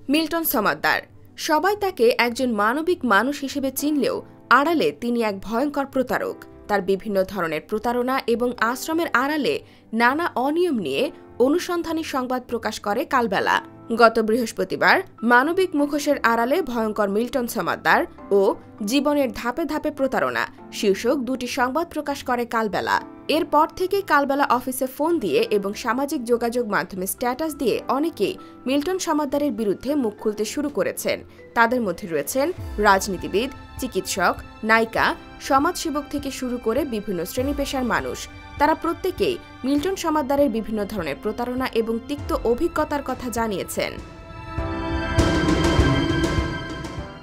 Milton Samaddar. সবাই তাকে একজন মানবিক মানুষ হিসেবে চিনলেও আড়ালে তিনি এক ভয়ঙ্কর প্রতারক। তার বিভিন্ন ধরনের প্রতারণা এবং আশ্রমের আড়ালে নানা অনিয়ম নিয়ে অনুসন্ধানী সংবাদ প্রকাশ করে কালবেলা। গত বৃহস্পতিবার মানবিক মুখোশের আড়ালে ভয়ঙ্কর মিল্টন সমাদ্দার ও জীবনের ধাপে ধাপে প্রতারণা শীর্ষক দুটি সংবাদ প্রকাশ করে কালবেলা। এরপর থেকেই কালবেলা অফিসে ফোন দিয়ে এবং সামাজিক যোগাযোগ মাধ্যমে স্ট্যাটাস দিয়ে অনেকেই মিল্টন সমাদ্দারের বিরুদ্ধে মুখ খুলতে শুরু করেছেন। তাদের মধ্যে রয়েছেন রাজনীতিবিদ, চিকিৎসক, নায়িকা, সমাজসেবক থেকে শুরু করে বিভিন্ন শ্রেণী পেশার মানুষ। তারা প্রত্যেকেই মিল্টন সমাদ্দারের বিভিন্ন ধরনের প্রতারণা এবং তিক্ত অভিজ্ঞতার কথা জানিয়েছেন।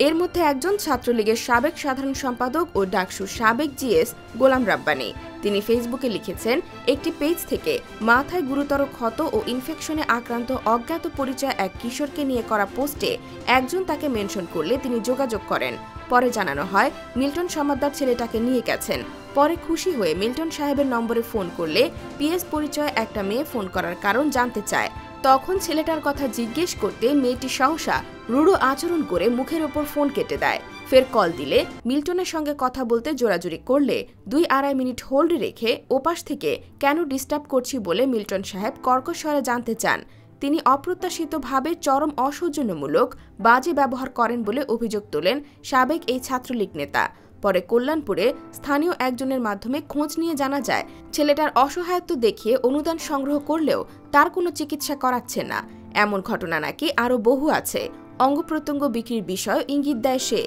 এর মধ্যে একজন ছাত্রলীগের সাবেক সাধারণ সম্পাদক ও ডাকসুর সাবেক জিএস গোলাম রাব্বানী। তিনি ফেসবুকে লিখেছেন, একটি পেজ থেকে মাথায় গুরুতর ক্ষত ও ইনফেকশনে আক্রান্ত অজ্ঞাত পরিচয় এক কিশোরকে নিয়ে করা পোস্টে একজন তাকে মেনশন করলে তিনি যোগাযোগ করেন। পরে জানানো হয় মিল্টন সমাদ্দার ছেলেটাকে নিয়ে গেছেন। পরে খুশি হয়ে মিল্টন সাহেবের নম্বরে ফোন করলে পিএস পরিচয় একটা মেয়ে ফোন করার কারণ জানতে চায়। তখন ছেলেটার কথা জিজ্ঞেস করতে মেয়েটি সহসা রূঢ় আচরণ করে মুখের ওপর ফোন কেটে দেয়। ফের কল দিলে মিল্টনের সঙ্গে কথা বলতে জোরাজুরি করলে 2-2.5 মিনিট হোল্ডে রেখে ওপাশ থেকে কেন ডিস্টার্ব করছি বলে মিল্টন সাহেব কর্কশ স্বরে জানতে চান। তিনি অপ্রত্যাশিতভাবে চরম অসৌজন্যমূলক বাজে ব্যবহার করেন বলে অভিযোগ তোলেন সাবেক এই ছাত্রলীগ নেতা। পরে কল্যাণপুরে স্থানীয় একজনের মাধ্যমে খোঁজ নিয়ে জানা যায় ছেলেটার অসহায়ত্ব দেখিয়ে অনুদান সংগ্রহ করলেও তার কোনো চিকিৎসা করাচ্ছে না। এমন ঘটনা নাকি আরও বহু আছে। অঙ্গপ্রত্যঙ্গ বিক্রির বিষয় ইঙ্গিত দেয় সে।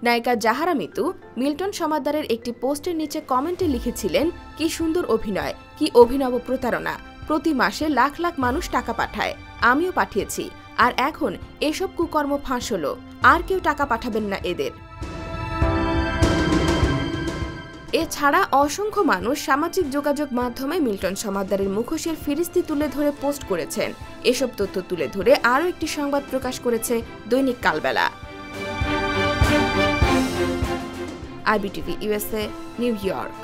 নায়িকা জাহারা মিতু মিল্টন সমাদ্দারের একটি পোস্টের নিচে কমেন্টে লিখেছিলেন, কি সুন্দর অভিনয়, কি অভিনব প্রতারণা। প্রতি মাসে লাখ লাখ মানুষ টাকা পাঠায়, আমিও পাঠিয়েছি, আর এখন এসব কুকর্ম ফাঁস হলো। আর কেউ টাকা পাঠাবেন না এদের। এছাড়া অসংখ্য মানুষ সামাজিক যোগাযোগ মাধ্যমে মিল্টন সমাদ্দারের মুখোশের ফিরিস্তি তুলে ধরে পোস্ট করেছেন। এসব তথ্য তুলে ধরে আরও একটি সংবাদ প্রকাশ করেছে দৈনিক কালবেলা। IBTV USA, new York.